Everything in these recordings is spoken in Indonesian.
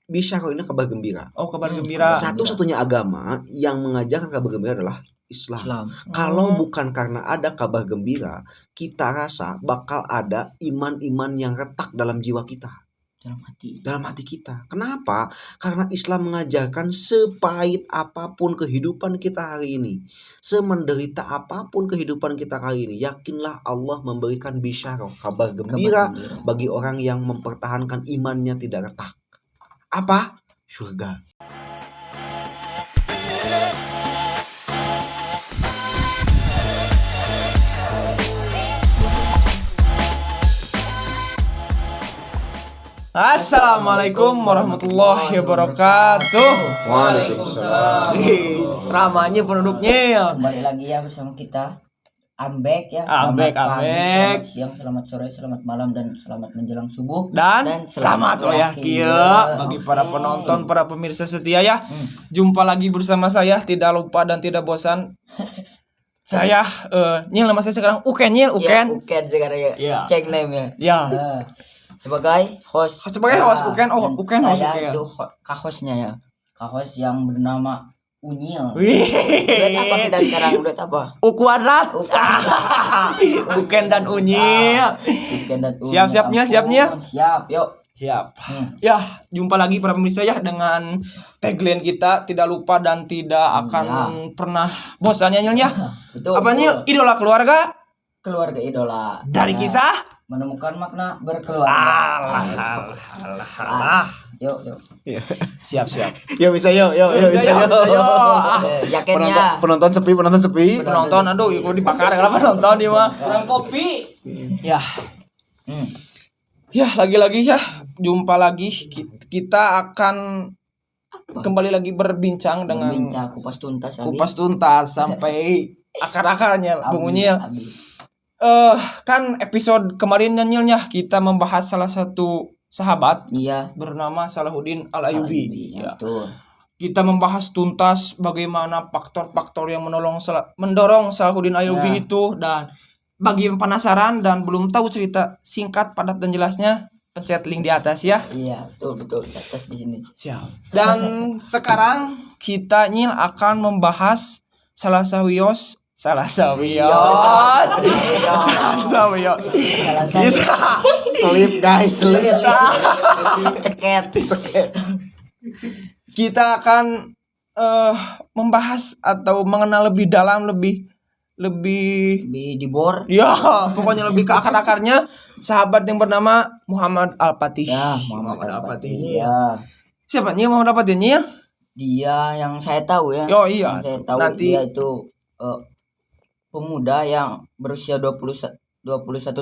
bisyarah ini kabar gembira. Oh, kabar gembira. Satu-satunya agama yang mengajarkan kabar gembira adalah Islam. Kalau bukan karena ada kabar gembira, kita rasa bakal ada iman-iman yang retak dalam jiwa kita. Dalam hati kita. Kenapa? Karena Islam mengajarkan sepahit apapun kehidupan kita hari ini, semenderita apapun kehidupan kita hari ini, yakinlah Allah memberikan bisyarah, kabar gembira bagi orang yang mempertahankan imannya tidak retak. Apa? Surga. Assalamualaikum warahmatullahi wabarakatuh. Waalaikumsalam. Ramanya penduduknya. Kembali lagi ya bersama kita Ambek ya. Ambek. Selamat siang, selamat sore, selamat malam, dan selamat menjelang subuh. Dan selamat ya bagi para penonton, para pemirsa setia ya. Jumpa lagi bersama saya, tidak lupa dan tidak bosan. Saya Nyil, nama saya sekarang Uken Uken sekarang ya. Iya. Cek name Ya. Sebagai host. Uken. Oh, Uken host. Saya itu hostnya ya. Host yang bernama Unyil. Wih. Udah apa kita sekarang? Udah apa? U kuadrat. Uken dan Unyil. Siap-siapnya. Siap, yuk. Siap. Ya, jumpa lagi para pemirsa ya dengan tagline kita, tidak lupa dan tidak akan pernah bosan ya Nyil ya. Betul. Apa Nyil? Idola keluarga? Keluarga idola. Dari kisah menemukan makna berkeluarga. Alah. Yuk. Siap. Yuk bisa yuk. Jaketnya. Penonton sepi. Penonton, aduh, kok dibakar kenapa nonton dia mah? Kurang kopi. Ya. Ya, lagi-lagi ya, jumpa lagi. Kita akan kembali lagi berbincang dengan kupas tuntas sampai akar-akarnya Bung Unyil. Kan episode kemarin Nyilnya kita membahas salah satu sahabat bernama Salahuddin Al-Ayyubi. Ya. Betul. Kita membahas tuntas bagaimana faktor-faktor yang mendorong Salahuddin Al-Ayyubi itu, dan bagi yang penasaran dan belum tahu cerita singkat, padat dan jelasnya, pencet link di atas ya. Iya, betul di atas di sini. Siap. Dan sekarang kita Nyil akan membahas salah sawios. Selip guys. Ceket. Kita akan membahas atau mengenal lebih dalam, lebih dibor. Ya, pokoknya lebih ke akar-akarnya sahabat yang bernama Muhammad Al-Fatih. Ya, Muhammad Al-Fatih ini. Ya. Siapa nih Muhammad Al-Fatih ini? Dia yang saya tahu ya. Oh iya. Yang saya tahu nanti dia itu pemuda yang berusia 21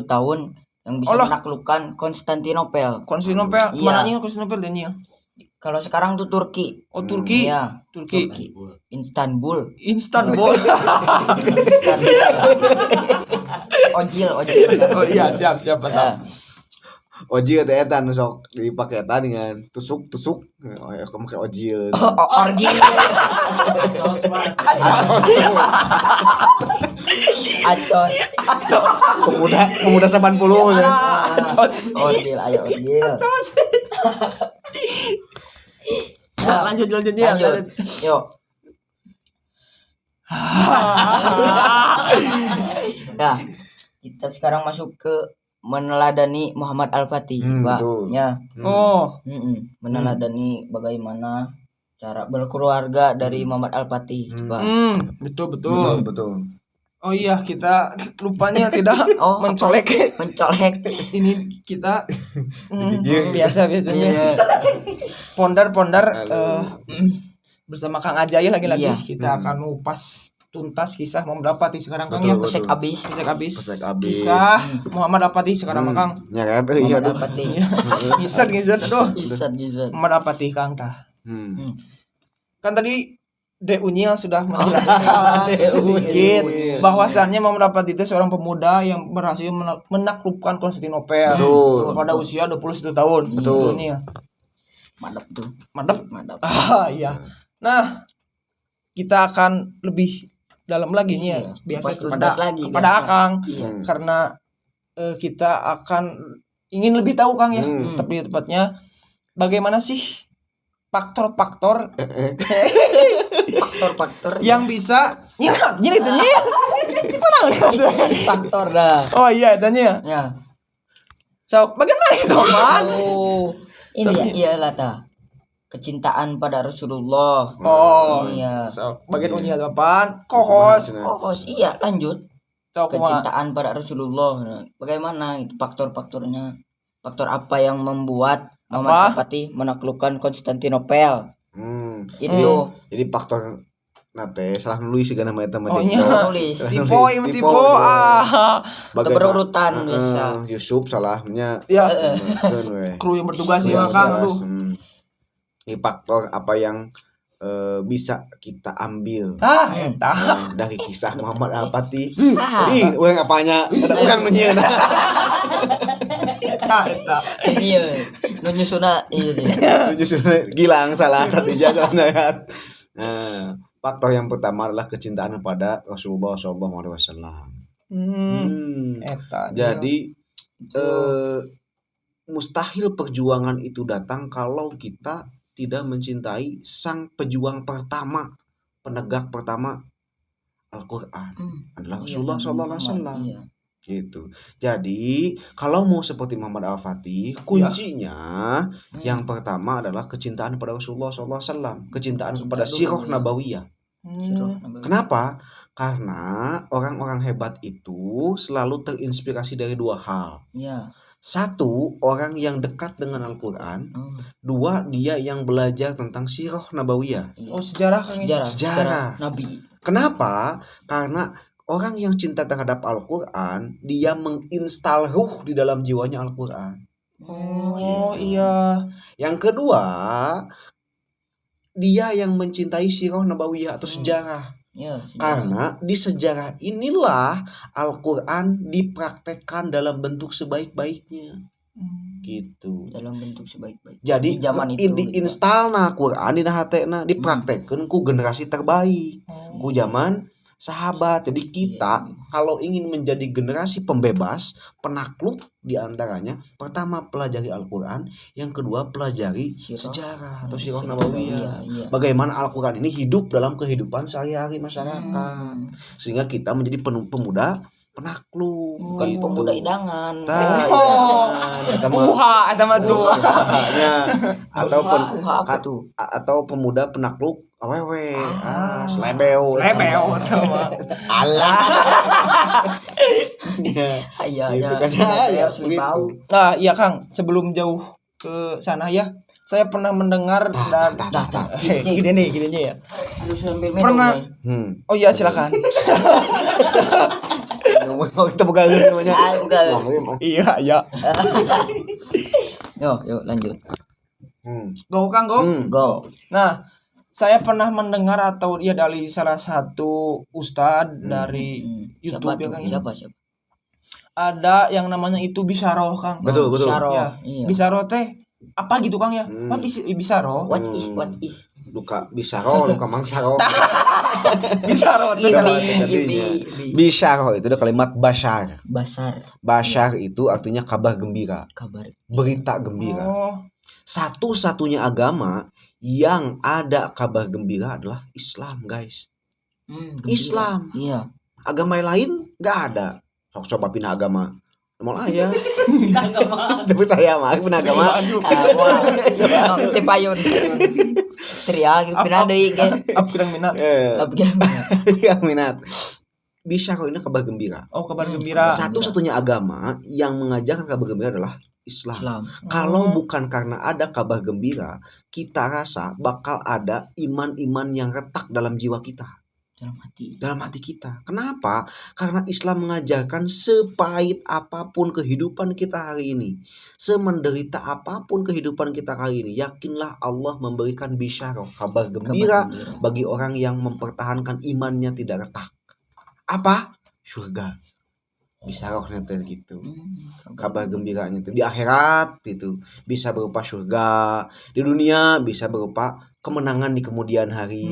tahun yang bisa menaklukkan Konstantinopel. Iya. Mananya Konstantinopel dia? Kalau sekarang tuh Turki. Oh, Turki. Iya, Turki. Istanbul. Ojil. Oh iya, siap betul. Ojil teh eta nu sok dipake eta dengan tusuk. Oh ya, kamu pakai ojil. Orgil. Acos. Pemuda 80 ya. Orgil. Lanjut ya. Yuk. Nah, kita sekarang masuk ke meneladani Muhammad Al-Fatih, Pak. Ya. Meneladani bagaimana cara berkeluarga dari Muhammad Al-Fatih, Pak. Betul. Oh iya, kita lupanya tidak mencolek. Ini kita biasanya pondar bersama Kang Ajay lagi-lagi. Kita akan mengupas tuntas kisah Muhammad Al-Fatih sekarang Kang ya. Pesek abis. Kisah Muhammad Al-Fatih sekarang Kang. Ya kan? Iya Muhammad Al-Fatih. Gisat. Aduh. Gisat. Muhammad Al-Fatih Kang tah. Kan tadi De Unyil sudah menjelaskan sedikit bahwasannya Muhammad Al-Fatih itu seorang pemuda yang berhasil menaklukkan Konstantinopel pada usia 21 tahun. Betul. Mantap. Iya. Nah, kita akan lebih dalam lagi nih ya, biasa kepada Akang. Karena kita akan ingin lebih tahu Kang ya, tapi tepatnya bagaimana sih faktor-faktor faktor-faktor yang bisa nyil itu nyil. faktor dah. Oh iya tanya. Ya. So, bagaimana itu, Man? Oh, ini ya iyalah ta. Kecintaan pada Rasulullah. Oh. Iya. So, bagian unyil apaan? Kohos. Iya, lanjut. So, Kecintaan pada Rasulullah. Nah, bagaimana itu faktor-faktornya? Faktor apa yang membuat Muhammad Al-Fatih menaklukkan Konstantinopel? Itu. Jadi faktor nate salah nulis sih nama eta mah nulis. Tipe berurutan biasa. Yusuf salahnya. Ya. Kru yang bertugas ya Kang. Aduh. Ini faktor apa yang bisa kita ambil dari kisah Muhammad Al-Fatih. Ih, urang apanya? Ada urang menyeun. Iya. Nyusuna Gilang salah tadi jangan. Nah, faktor yang pertama adalah kecintaan kepada Rasulullah SAW. Jadi mustahil perjuangan itu datang kalau kita tidak mencintai sang pejuang pertama, penegak pertama Al-Quran adalah Rasulullah SAW. Gitu. Jadi kalau mau seperti Muhammad Al-Fatih, kuncinya yang pertama adalah kecintaan kepada Rasulullah SAW, kecintaan kepada sirah nabawiyah. Kenapa? Karena orang-orang hebat itu selalu terinspirasi dari dua hal. Satu, orang yang dekat dengan Al-Quran. Dua, dia yang belajar tentang sirah nabawiyah. Sejarah Nabi. Kenapa? Karena orang yang cinta terhadap Al-Quran, dia menginstal ruh di dalam jiwanya Al-Quran. Iya. Yang kedua, dia yang mencintai sirah nabawiyah atau sejarah. Karena di sejarah inilah Al-Quran dipraktekkan dalam bentuk sebaik-baiknya. Gitu. Dalam bentuk sebaik-baiknya. Jadi di zaman itu install Quran di hatena dipraktekkan ku generasi terbaik. Ku zaman sahabat. Jadi kita kalau ingin menjadi generasi pembebas, penakluk diantaranya, pertama pelajari Al-Quran, yang kedua pelajari sejarah atau sirah nabawiyah. Bagaimana Al-Quran ini hidup dalam kehidupan sehari-hari masyarakat, sehingga kita menjadi pemuda penakluk, bukan gitu. Pemuda idangan. Atau pemuda penakluk awewe, slebeo sama Allah. Gitu kan. Nah, iya Kang, sebelum jauh ke sana ya, saya pernah mendengar gini nih ya. Pernah. Oh iya silakan. Kita buka namanya. Iya. Yuk lanjut. Go Kang, go. Nah, saya pernah mendengar atau dari salah satu ustadz dari YouTube ya Kang. Siapa? Ada yang namanya itu bisaroh Kang. Betul. Ya. Bisaroh teh apa gitu Kang ya? What is bisaroh? What is? Luka bisaroh, luka mangsaro. Bisaroh itu bisaroh itu ada kalimat basar. Basar itu artinya kabar gembira. Berita gembira. Satu-satunya agama yang ada kabar gembira adalah Islam, guys. Islam. Iya. Agama lain nggak ada. Coba pindah agama. Mau aja. Setiap saya mah pindah agama. Tipayun. Teriak pindah deui ge. Apirang minat. Bisa kok ini kabar gembira. Oh, kabar gembira. Satu-satunya agama yang mengajarkan kabar gembira adalah Islam. Kalau bukan karena ada kabar gembira, kita rasa bakal ada iman-iman yang retak dalam jiwa kita. Dalam hati kita. Kenapa? Karena Islam mengajarkan sepahit apapun kehidupan kita hari ini, semenderita apapun kehidupan kita kali ini, yakinlah Allah memberikan bisyarah, kabar gembira bagi orang yang mempertahankan imannya tidak retak. Apa? Surga. Bisyarahnya gitu. Kabar gembiranya itu di akhirat itu bisa berupa surga, di dunia bisa berupa kemenangan di kemudian hari,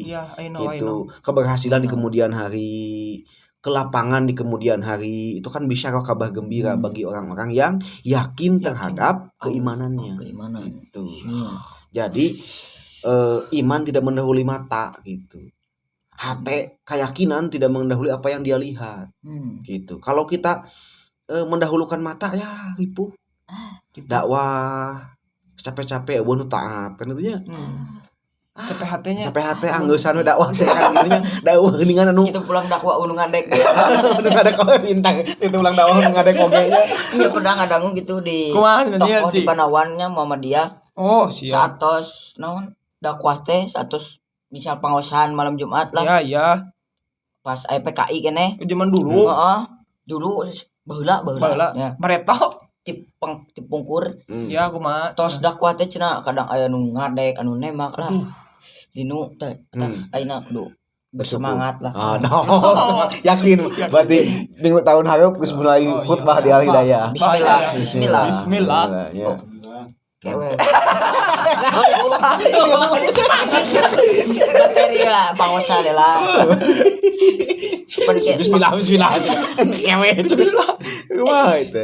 I know. Keberhasilan di kemudian hari, kelapangan di kemudian hari, itu kan bisyarah kabar gembira bagi orang-orang yang yakin terhadap keimanannya. Keimanan. Gitu. Jadi iman tidak mendahului mata gitu. Hati keyakinan tidak mendahului apa yang dia lihat. Gitu. Kalau kita mendahulukan mata ya ripuh. Dakwah capek-capek bunuh taat kan itunya. Capek hatenya. Capek hati anggeussan dakwah kan gitunya. Dakwah geuningan anu. Itu pulang dakwah unu ngadek. Anu ngadek kowe bintang. Itu ulang dakwah ngadek oge nya. Iya pernah ngadangu gitu di tokoh di Panawannya Muhammadiyah. Oh, siap. Satos naon dakwah teh satos misal pangosan malam Jumat lah. Ya, ya. Pas PKI keneh. Zaman dulu. Heeh. Dulu baheula. Ya. Bareto. Tipungkur. Ya, kumaha. Tos dakwah teh cenah kadang aya nu ngadek anu nembak lah. Dinu teh ayeuna kudu bersemangat lah. Yakin berarti minggu tahun hareup geus mulai khutbah di Al Hidayah. Bismillah. Ya. Kewe. Materi lah pangosa lah. Bismillah. Kewe. Kumaha itu?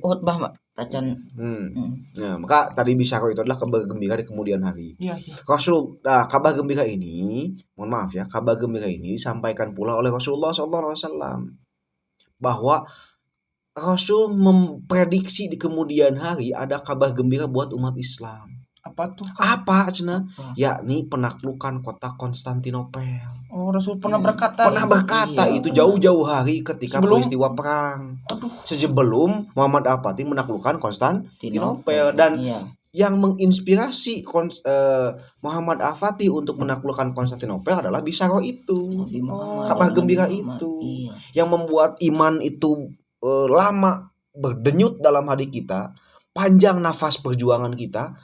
Khutbah mah tacan. Nah, maka tadi bisa kok itu adalah kabar gembira di kemudian hari. Iya. Kabar gembira ini, mohon maaf ya, kabar gembira ini disampaikan pula oleh Rasulullah SAW bahwa Rasul memprediksi di kemudian hari ada kabar gembira buat umat Islam. Apa tuh? Apa cenah? Yakni penaklukan kota Konstantinopel. Oh, Rasul pernah berkata. Itu jauh-jauh hari ketika peristiwa perang. Sebelum Muhammad Al-Fatih menaklukkan Konstantinopel dan yang menginspirasi Muhammad Al-Fatih untuk menaklukkan Konstantinopel adalah Bisyarah itu. Kabar gembira itu. Yang membuat iman itu lama berdenyut dalam hati kita, panjang nafas perjuangan kita,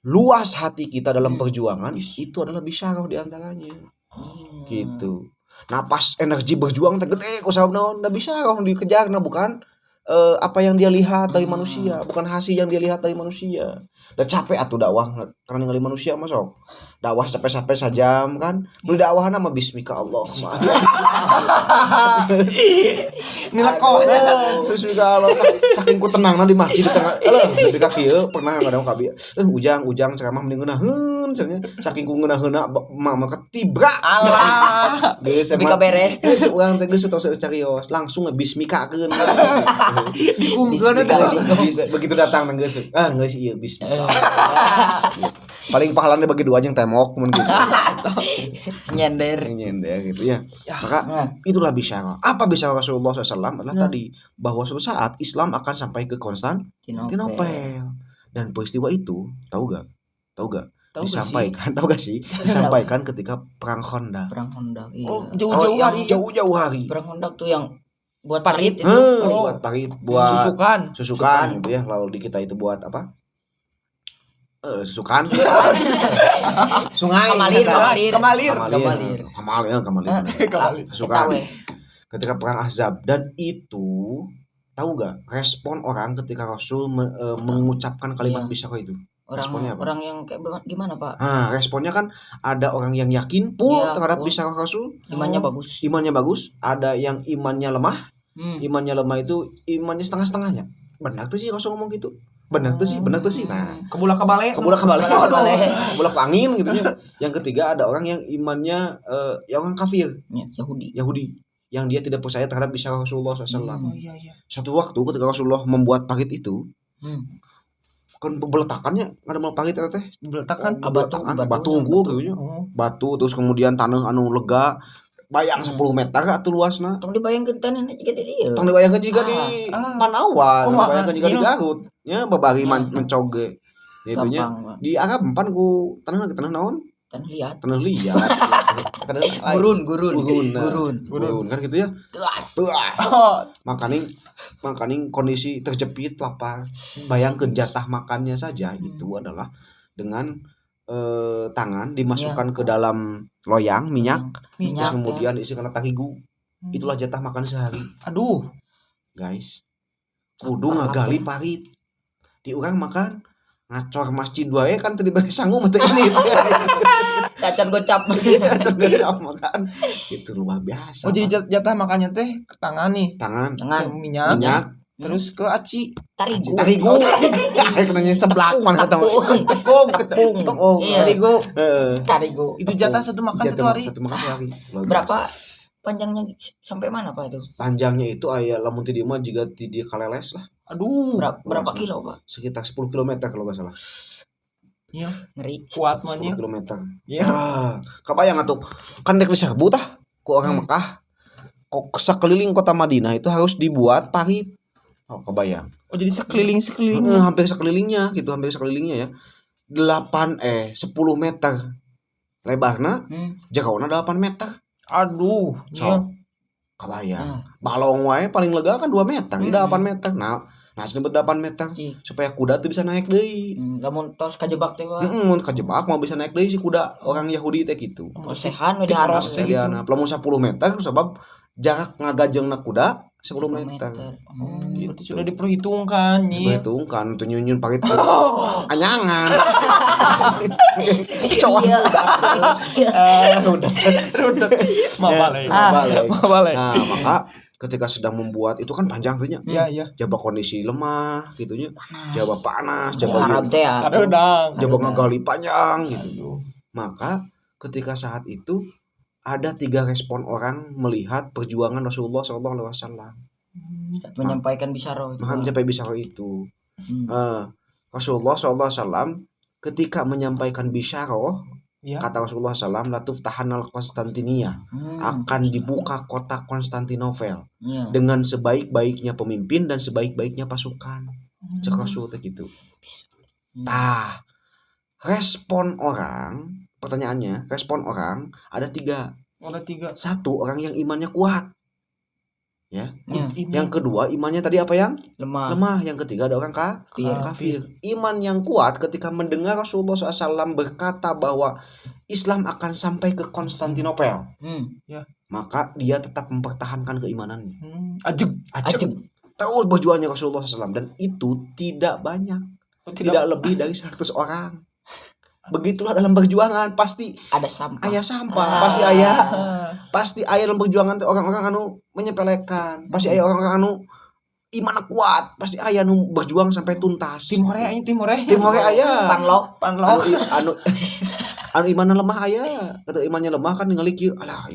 luas hati kita dalam perjuangan, itu adalah bisyarah diantaranya. Gitu. Napas energi berjuang tergede ku sahabat naon bisyarah dikejar bukan apa yang dia lihat dari manusia, bukan hasil yang dia lihat dari manusia. Udah capek atuh dakwah karena ningali manusia masuk. Dakwah capek-capek sajam kan. Beli dakwah nama bismika Allah. Nilakon. Bismika Allah saking ku tenangna di masjid di tengah. Nepi ka kieu pernah ngadang ka ujang ceramah mending ngeunaheun cenah. Saking ku ngeunaheuna mama ketibrak. Allah. Geus emang beres. Urang teh geus tos carios langsung bismikakeun. Dikungkeun begitu datang geus geus ieu bismika. Paling pahalanya bagi dua yang temok mun gitu. Nyender gitu ya. Maka itulah bisyarah. Apa bisyarah Rasulullah SAW adalah tadi bahwa suatu saat Islam akan sampai ke Konstantinopel. Dan peristiwa itu tahu gak? Disampaikan ketika perang Khandaq. Iya. Oh, jauh-jauh hari. Perang Khandaq tuh yang buat parit itu. Buat parit, buat susukan gitu ya. Lalu di kita itu buat apa? Susukan. Sungai. Kamalir. Susukan. Ketika perang Ahzab dan itu tahu gak respon orang ketika Rasul mengucapkan kalimat bisyarah itu? Responnya apa? Orang yang kayak gimana Pak? Responnya kan ada orang yang yakin terhadap bisyarah Rasul. Imannya bagus. Ada yang imannya lemah. Imannya lemah itu imannya setengah-setengahnya. Benar tuh sih Rasul ngomong gitu. Benar tuh sih. Nah, kebulak kebalik. Kebulak angin gitu ya. Yang ketiga ada orang yang imannya yang orang kafir. Yahudi. Yang dia tidak percaya terhadap bisyarah Rasulullah SAW. Satu waktu ketika Rasulullah membuat parit itu, kan beletakannya ada mau parit teh. Beletakan batu unggul gitu nya. Batu terus kemudian tanah anu lega. Bayang 10 meter atuh luasna. Tong dibayangkeun tanah jika di dieu. Tong dibayangkeun jika di Panawan, dibayangkeun jika di Garut. Nya babari mencoge. Itu nya di Arab empan ku tanah naon? Tanah liat. Gurun kan gitu ya. Tuas. Makaning kondisi terjepit lapar. Bayangkeun jatah makannya saja itu adalah dengan tangan dimasukkan ke dalam loyang minyak terus kemudian diisi kena tahigu. Itulah jatah makan sehari. Aduh guys, kudu ngagali parit di urang makan ngacor masjid wae kan tadi bagi sanggup mata ini. Sacan gocap makan itu luar biasa. Jadi jatah makannya teh tangan nih. Tangan minyak Terus ke Aci. Tarigu. Kenanya seblak mana ketemu. Tepung. Iya. Tarigu. Itu jatah satu makan satu hari. Berapa panjangnya sampai mana Pak itu? Panjangnya itu aya lamun teu dieu mah jiga ti dieu kaleles lah. Aduh. Berapa kilo Pak? Sekitar 10 km kalau enggak salah. Iya. Ngeri. Kuat mah 10 km. Iya. Kabayang atuh. Kan dek disebut ku orang Mekah. Kok sekeliling kota Madinah itu harus dibuat parit. Kebayang. Oh jadi sekeliling. Hampir sekelilingnya gitu, ya. 10 meter lebarna, jagauna 8 meter. Aduh. So, kebayang. Balong wae paling lega kan 2 meter, 8 meter. Nah disebut 8 meter supaya kuda tuh bisa naik deui. Lamun tos kajebak teh Pak. Mun kajebak mau bisa naik deui si kuda orang Yahudi teh gitu. Prosehan we diharus teh gitu. Lamun 10 meter sebab jarak ngagajengna kuda 10 meter. Gitu. Berarti sudah diperhitungkan Diperhitungkan tuh nyunyun pakai anyangan. Rudet. Mabalik. Nah, maka ketika sedang membuat itu kan panjang tuhnya. Iya. Jaba kondisi lemah gitunya. Jaba panas, jaba ngagali panjang gitu. Maka ketika saat itu ada 3 respon orang melihat perjuangan Rasulullah SAW. Menyampaikan bisyarah itu. Menyampaikan bisyarah itu. Rasulullah SAW ketika menyampaikan bisyarah, kata Rasulullah SAW, latuf tahanal Konstantinia, akan dibuka kota Konstantinopel dengan sebaik-baiknya pemimpin dan sebaik-baiknya pasukan. Cek Rasul gitu. Respon orang, pertanyaannya, respon orang ada 3. Satu, orang yang imannya kuat. Ya. Yang kedua, imannya tadi apa yang? Lemah. Yang ketiga ada orang kafir. Iman yang kuat ketika mendengar Rasulullah SAW berkata bahwa Islam akan sampai ke Konstantinopel. Maka dia tetap mempertahankan keimanannya. Ajeg. Terus berjuangnya Rasulullah SAW. Dan itu tidak banyak. Tidak lebih dari 100 orang. Begitulah dalam perjuangan pasti ada sampah. Pasti aya dalam perjuangan orang-orang anu menyepelekan. Pasti aya orang-orang anu iman kuat, pasti aya anu berjuang sampai tuntas. Tim hore aya. Panlok. Anu imanna lemah aya. Kata imannya lemah kan ningali kieu, alah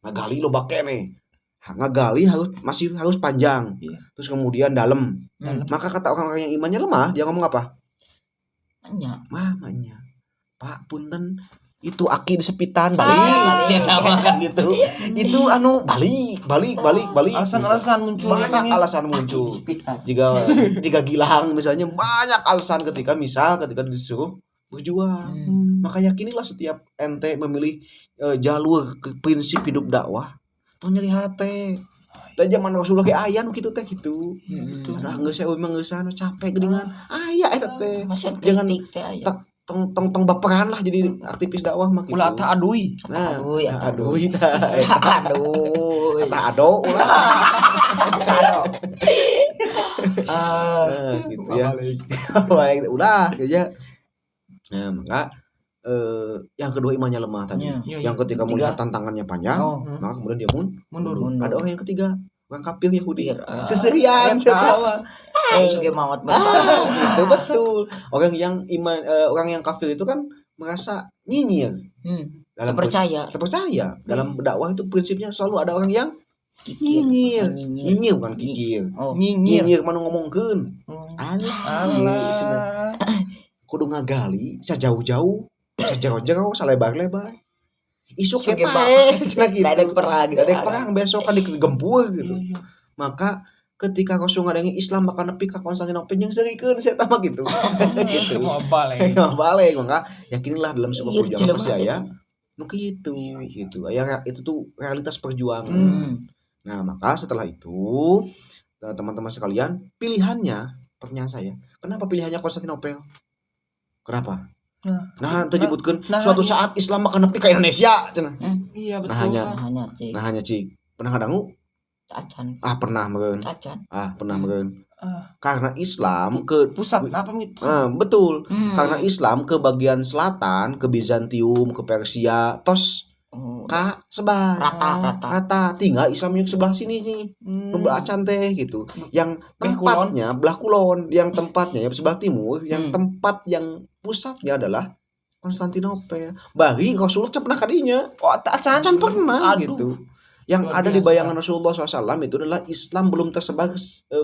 ngagali lo bakene. Ngagali harus panjang. Terus kemudian dalam. Maka kata orang-orang yang imannya lemah, dia ngomong apa? Mamanya. Pak punten itu aki di sepitan balik kan gitu. Itu anu balik. Alasan muncul. Banyak alasan muncul. Jika Gilang misalnya banyak alasan ketika disuruh berjuang. Maka yakinilah setiap ente memilih jalur ke prinsip hidup dakwah. Tong nyeri hate. Da zaman Rasulullah ge aya nu kitu teh gitu. Nah geus saya memang geus anu capek geuningan. Aya eta teh. Jangan tong baperan lah jadi aktivis dakwah mah gitu. Ulah ta adui. Nah, aduh gitu ya. Udah ya. Nah, maka yang kedua imannya lemah tadi. Yang ketika melihat tantangannya panjang, maka kemudian dia mundur. Ada orang yang ketiga, orang kafir Yahudi. Seserian saya juga mawat gitu betul. Orang yang kafir itu kan merasa nyinyir. Dalam terpercaya. Dalam dakwah itu prinsipnya selalu ada orang yang nyinyir bukan kikir. Nyinyir mana ngomongkeun. Allah. Kudu ngagali sajauh-jauh, sajauh-jauh, salebar-lebar. Isuk ke pae cenah gitu. Dadek perang besok kan digempur gitu. Maka ketika Rasul ngadengi Islam bakal nepi ka Konstantinopel jeung seurikeun saya mah gitu. Gitu. Mau balik maka yakinilah dalam sebuah perjuangan pasti aya nu kitu gitu. Ya itu tuh realitas perjuangan. Nah, maka setelah itu teman-teman sekalian, pilihannya pertanyaan saya, kenapa pilihannya Konstantinopel? Kenapa? Nah, itu disebutkan suatu saat Islam akan nepi ke Indonesia cenah. Iya betul. Nah hanya cik. Pernah ngadangu? Acan. Pernah meureun. Pernah meureun. Karena Islam ke pusat apa gitu. Betul. Karena Islam ke bagian selatan, ke Bizantium, ke Persia, tos sebar rata tinggal Islam yang sebelah sini nih acan teh gitu, yang tempatnya belah kulon, yang tempatnya ya sebelah timur, yang tempat yang pusatnya adalah Konstantinopel. Bagi Rasulullah pernah kadinya acan pernah gitu. Yang ada di bayangan Rasulullah SAW itu adalah Islam belum tersebar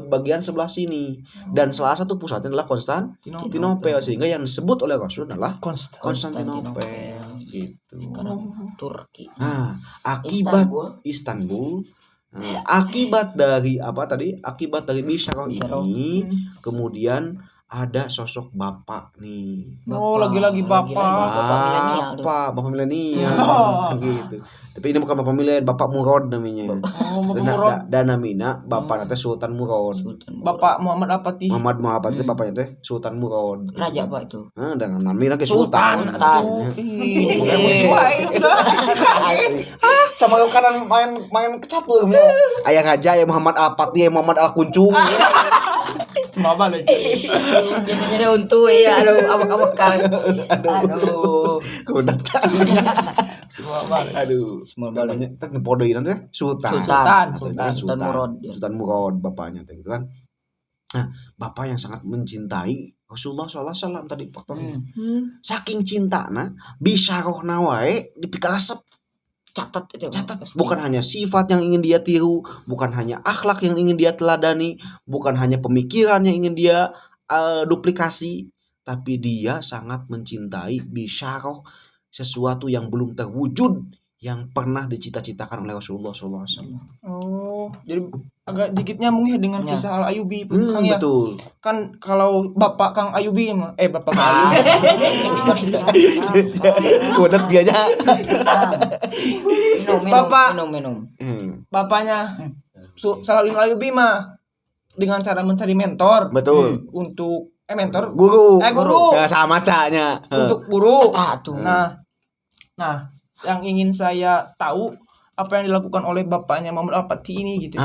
bagian sebelah sini, dan salah satu pusatnya adalah Konstantinopel, sehingga yang disebut oleh Rasul adalah Konstantinopel gitu. Turki. Nah, akibat Istanbul. Akibat dari apa tadi? Akibat dari bisyarah ini, kemudian ada sosok bapak nih. Lagi-lagi bapak milenial gitu. Tapi ini bukan bapak milenial, bapak Murad namanya. Dan namina bapak teh Sultan Murad. Bapak Muhammad Al-Fatih. Itu bapaknya teh Sultan Murad. Raja apa itu? Dan namina ke Sultan. Sama kanan main kecatur. Ayah raja ya Muhammad Al-Fatih, Muhammad Al-Kuncung. Cuma balik. Jangan nyari untu ya, abak-abakan. Kudat. Semua balik. Semua balik. Kan podoin nanti Sultan Murad bapaknya gitu kan. Nah, bapak yang sangat mencintai Rasulullah SAW tadi faktornya. Saking cintana bisa rohna wae dipikasep. Catat Bukan hanya sifat yang ingin dia tiru, bukan hanya akhlak yang ingin dia teladani, bukan hanya pemikiran yang ingin dia duplikasi, tapi dia sangat mencintai bisyarah, sesuatu yang belum terwujud yang pernah dicita-citakan oleh Rasulullah SAW. Jadi agak dikit nyambung ya dengan kisah Al-Ayyubi, Kang ya. Betul. Kan kalau Bapak Kang Ayyubi Bapak Kang Ayyubi. Kudet dia aja. Minum. Bapaknya Salahuddin Ayyubi mah dengan cara mencari mentor. Betul. Untuk guru. Ya, sama caknya. Untuk guru. Nah, yang ingin saya tahu apa yang dilakukan oleh bapaknya Muhammad Al-Fatih ini gitu.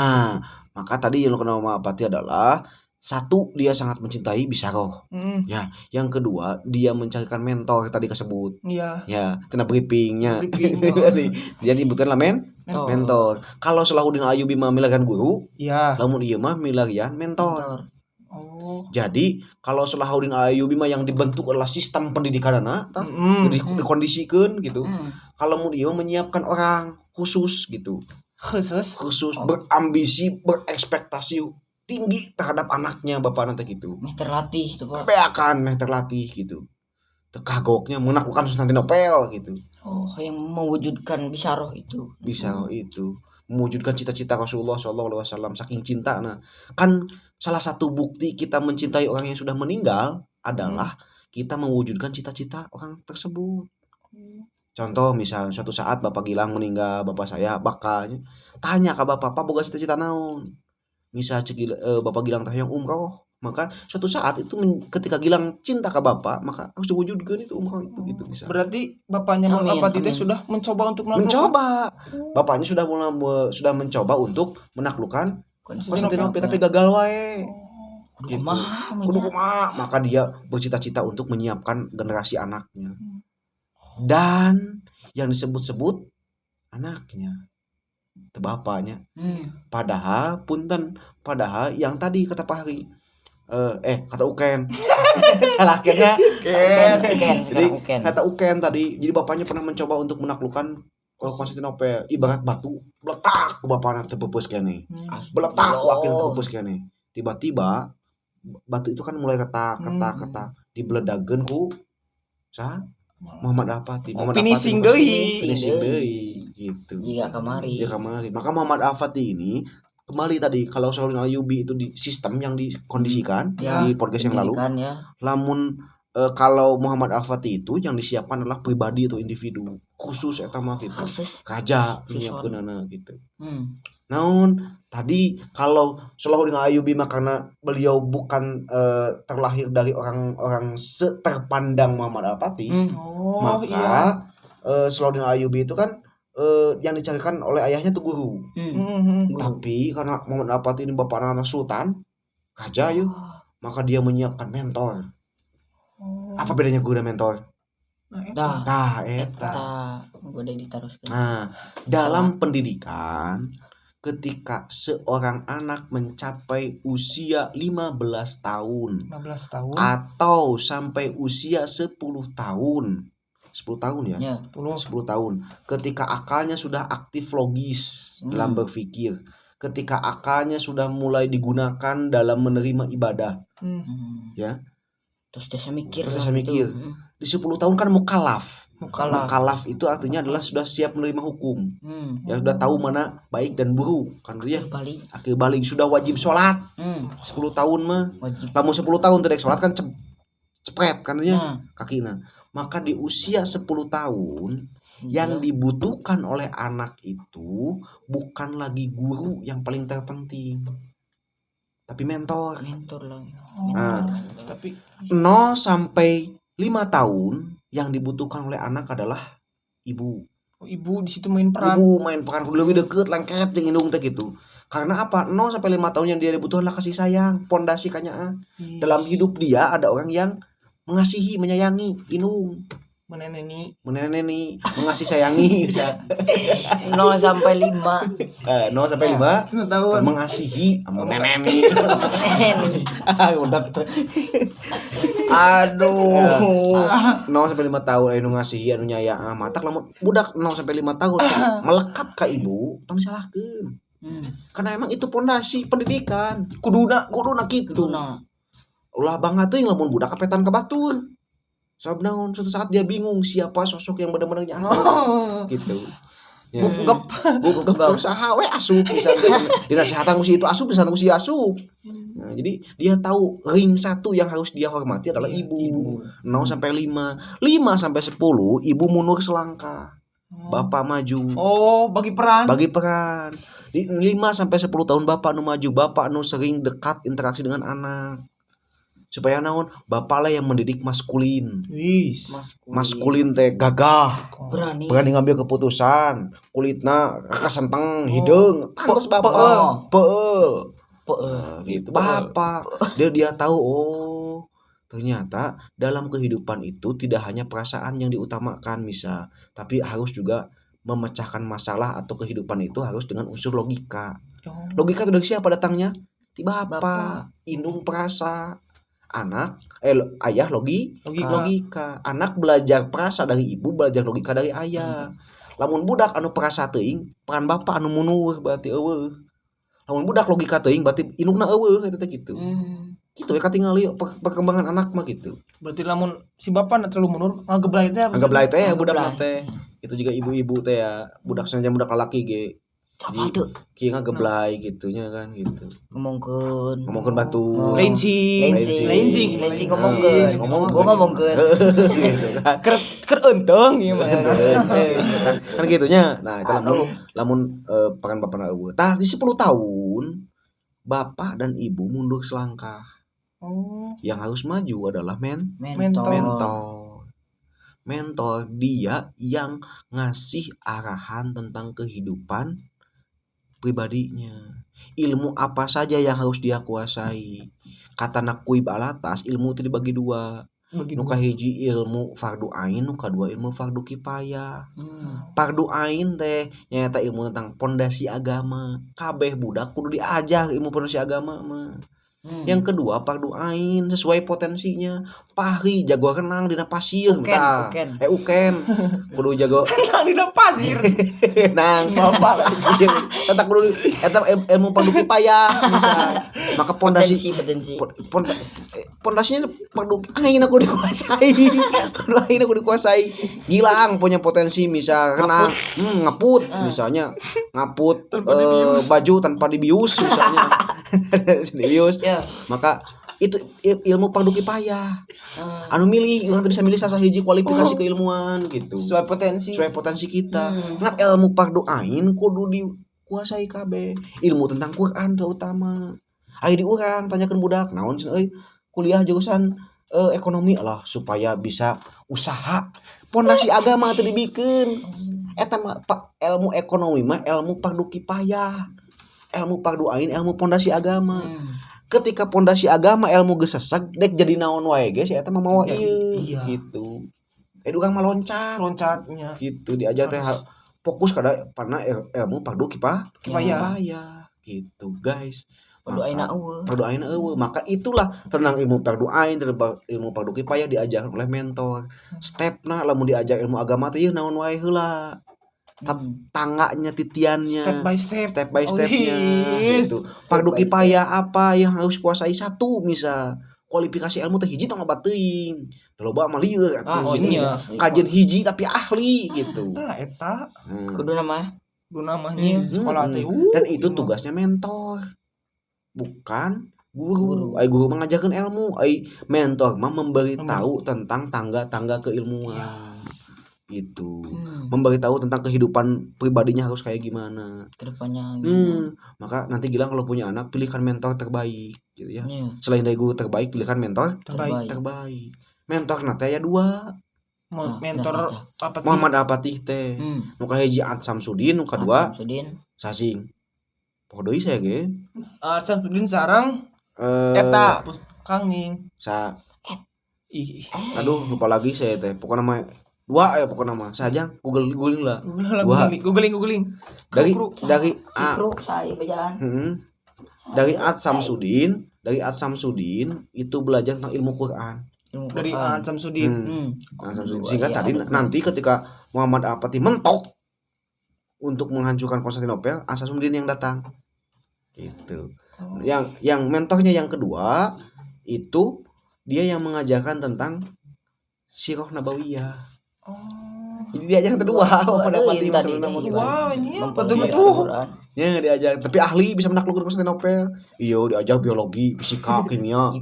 Maka tadi yang dilakukan Muhammad Al-Fatih adalah satu, dia sangat mencintai bisyarah. Ya, yang kedua, dia mencarikan mentor tadi tersebut. Iya. Ya, kena briefingnya. Jadi bukanlah mentor. Kalau Salahuddin Ayyubi mah milarian guru, lamun ieu mah milarian mentor. Jadi kalau Salahuddin Ayyubi mah yang dibentuk adalah sistem pendidikanana, dikondisikan gitu. Kalau mau dia menyiapkan orang khusus gitu. Khusus berambisi, berekspektasi tinggi terhadap anaknya bapak nanti gitu. Terlatih itu Pak. Kebeakan terlatih gitu. Kagoknya menaklukkan Konstantinopel gitu. Yang mewujudkan bisyarah itu. Mewujudkan cita-cita Rasulullah SAW saking cinta. Nah, kan salah satu bukti kita mencintai orang yang sudah meninggal adalah kita mewujudkan cita-cita orang tersebut. Contoh misal suatu saat Bapak Gilang meninggal, bapak saya bakalnya tanya ke bapak, "Pak boga cita-cita naon?" Misal Bapak Gilang teh yang umroh, maka suatu saat itu ketika Gilang cinta ke bapak, maka harus diwujudkan itu umroh itu gitu bisa. Berarti bapaknya Al-Fatih sudah mencoba untuk Bapaknya sudah mencoba untuk menaklukkan Konstantinopel tapi gagal wae. Gitu. Kudu kumaha, maka dia bercita-cita untuk menyiapkan generasi anaknya. Dan yang disebut-sebut anaknya, bapaknya. Padahal yang tadi kata Fahri, kata Uken. Salah kayaknya. Jadi kata Uken tadi, jadi bapaknya pernah mencoba untuk menaklukkan Konstantinopel, ibarat batu meletak ke bapaknya tepepus kene. Meletak ku akhirnya tepepus kene. Tiba-tiba batu itu kan mulai ketak dibeledageun ku Muhammad Al-Fatih. Finishing deui gitu. Jika kemari. Maka Muhammad Al-Fatih ini kembali tadi, kalau Salahuddin Ayyubi itu di sistem yang dikondisikan di podcast yang lalu. Lamun kalau Muhammad Al-Fatih itu yang disiapkan adalah pribadi atau individu khusus eta mah gitu. Raja menyiapkeunana gitu. Namun tadi kalau Salahuddin Ayyubi mah karena beliau bukan terlahir dari orang terpandang Muhammad Al-Fatih, maka Salahuddin Ayyubi itu kan yang dicarikan oleh ayahnya tuh guru. Tapi karena Muhammad Al-Fatih ini bapak anak sultan, raja maka dia menyiapkan mentor. Apa bedanya guru dan mentor? Tah eta. Boleh diteruskan. Nah, dalam pendidikan ketika seorang anak mencapai usia 15 tahun atau sampai usia 10 tahun. 10 tahun ya? 10 tahun. Ketika akalnya sudah aktif logis dalam berpikir, ketika akalnya sudah mulai digunakan dalam menerima ibadah. Ya. Terus saya mikir. Di 10 tahun kan mukallaf. Mukallaf itu artinya adalah sudah siap menerima hukum. Ya sudah tahu mana baik dan buruk kan dia. Akhir balik sudah wajib sholat. 10 tahun mah. Lamun 10 tahun tidak sholat kan cepet kan dia kakina. Maka di usia 10 tahun yang dibutuhkan oleh anak itu bukan lagi guru yang paling terpenting, tapi mentor lah. Tapi 0 sampai 5 tahun yang dibutuhkan oleh anak adalah ibu. Ibu di situ main peran. Ibu main peran lebih deket lengket jeung indung teh gitu. Karena apa? 0 sampai 5 tahun yang dia dibutuhkan adalah kasih sayang, pondasi kanyaan. Dalam hidup dia ada orang yang mengasihi, menyayangi, indung. Meneneni, mengasih sayangi bisa. 0 sampai 5. 0 sampai 5 tahun mengasihi, meneneni. Aduh. 0 sampai 5 tahun anu ngasihi anu nyayang matak lamun budak 0 sampai 5 tahun melekat ka ibu tong disalahkeun. Karena emang itu pondasi pendidikan. Kuduna kitu. Ulah banget teuing lamun budak kapetan ka batur. Sabab naon suatu saat dia bingung siapa sosok yang benar-benar nyangkut gitu. Ya. Gugep usaha we asup misalnya. Dinasihatan ku si itu asup, dinasihatan ku si asup. Nah, jadi dia tahu ring satu yang harus dia hormati adalah ibu. 0 sampai 5. 5 sampai 10 ibu mundur selangkah. Bapak maju. Bagi peran. Di 5 sampai 10 tahun bapak nu maju, bapak nu sering dekat interaksi dengan anak. Supaya naon bapak lah yang mendidik maskulin. Maskulin teh gagah, berani ngambil keputusan, kulitna kesenteng hideung, pantes bapak peul gitu. Bapak dia tahu ternyata dalam kehidupan itu tidak hanya perasaan yang diutamakan tapi harus juga memecahkan masalah atau kehidupan itu harus dengan unsur logika. Logika itu dari siapa datangnya? Ti bapak. Indung perasa. Ayah logika. Anak belajar perasa dari ibu, belajar logika dari ayah. Lamun budak anu perasa teuing, peran bapak anu munur berarti eueuh. Lamun budak logika teuing berarti indungna eueuh eta teh kitu. Kitu we katingali perkembangan anak mah gitu. Berarti lamun si bapak terlalu mundur, ngageblay teh budak teh. Itu juga ibu-ibu teh ya, budak senajan budak lalaki ge. Apa tuh? Kieu ngageblay gitunya kan gitu. Ngomongkeun batu. Lencing ngomongkeun. Gitu kan. Keur eunteng ieu mah. Kan gitunya. Nah, itu lamun peran bapana eueuh. Tah di 10 tahun bapak dan ibu mundur selangkah. Yang harus maju adalah mentor dia yang ngasih arahan tentang kehidupan pribadinya. Ilmu apa saja yang harus dia kuasai. Kata Nakuib Alatas, ilmu itu dibagi 2. Nu kahiji ilmu fardu ain, nu kadua ilmu fardu kifayah. Fardu ain teh nyaeta ilmu tentang pondasi agama. Kabeh budak kudu diajar ilmu pondasi agama mah. Yang kedua fardu ain sesuai potensinya. Pahri jago renang dina pasir uken. Kudu jago renang dina pasir. Nang bapak pasir. Tetap kudu eta ilmu fardu kifayah misal. Maka pondasi pondasinya fardu ain aku dikuasai. Gilang punya potensi misal renang ngaput misalnya ngaput baju tanpa dibius misalnya. Maka itu ilmu fardu kifayah. Anu milih urang bisa milih salah hiji kualifikasi keilmuan gitu. Sesuai potensi kita. Ngat ilmu fardu ain kudu dikuasai kabeh. Ilmu tentang Quran terutama. Aya di urang tanyakeun budak, naon euy kuliah jurusan ekonomi lah supaya bisa usaha. Pondasi agama teu dibikeun. Eta mah ilmu ekonomi mah ilmu fardu kifayah. Ilmu fardu ain ilmu pondasi agama. Ketika pondasi agama ilmu geus seseg dek jadi naon wae ge si eta mah mawa ieu gitu. urang mah loncatnya gitu diajar teh fokus kada karena ilmu fardu kifayah gitu guys. Fardu ain eueuh maka itulah tenang ilmu fardu ain ilmu fardu kifayah diajarkan oleh mentor. Stepna lamun diajar ilmu agama teh naon wae heula. Tangganya titiannya step by stepnya gitu. Fardu kifayah apa yang harus kuasai satu misal kualifikasi ilmu teh hiji tong loba teuing loba mah lieur atuh kajian hiji tapi ahli gitu eta kudu namanya sekolah teh dan itu tugasnya mentor bukan guru mah ngajarkeun ilmu mentor mah memberitahu tentang tangga-tangga keilmuan gitu memberitahu tentang kehidupan pribadinya harus kayak gimana kedepannya maka nanti Gilang kalau punya anak pilihkan mentor terbaik gitu ya selain dari guru terbaik pilihkan mentor terbaik mentor nanti ya 2 mentor Muhammad Al-Fatih teh nu kahiji Ad Samsudin nu kadua Sasing pokoknya saya ge Ad Samsudin sareng eta Kang Ning aduh lupa lagi saya teh pokoknya nama 2 ya pokoknya nama saja googling lah googling dari saya berjalan dari Ad Samsudin itu belajar tentang ilmu Quran dari Ad Samsudin sehingga tadi nanti ketika Muhammad Al-Fatih mentok untuk menghancurkan Konstantinopel Ad Samsudin yang datang gitu yang mentornya yang kedua itu dia yang mengajarkan tentang Sirah Nabawiyah. Jadi diajar kedua pada Fatih wow ini betul ya diajar tapi ahli bisa menaklukkan Konstantinopel diajar biologi fisika kimia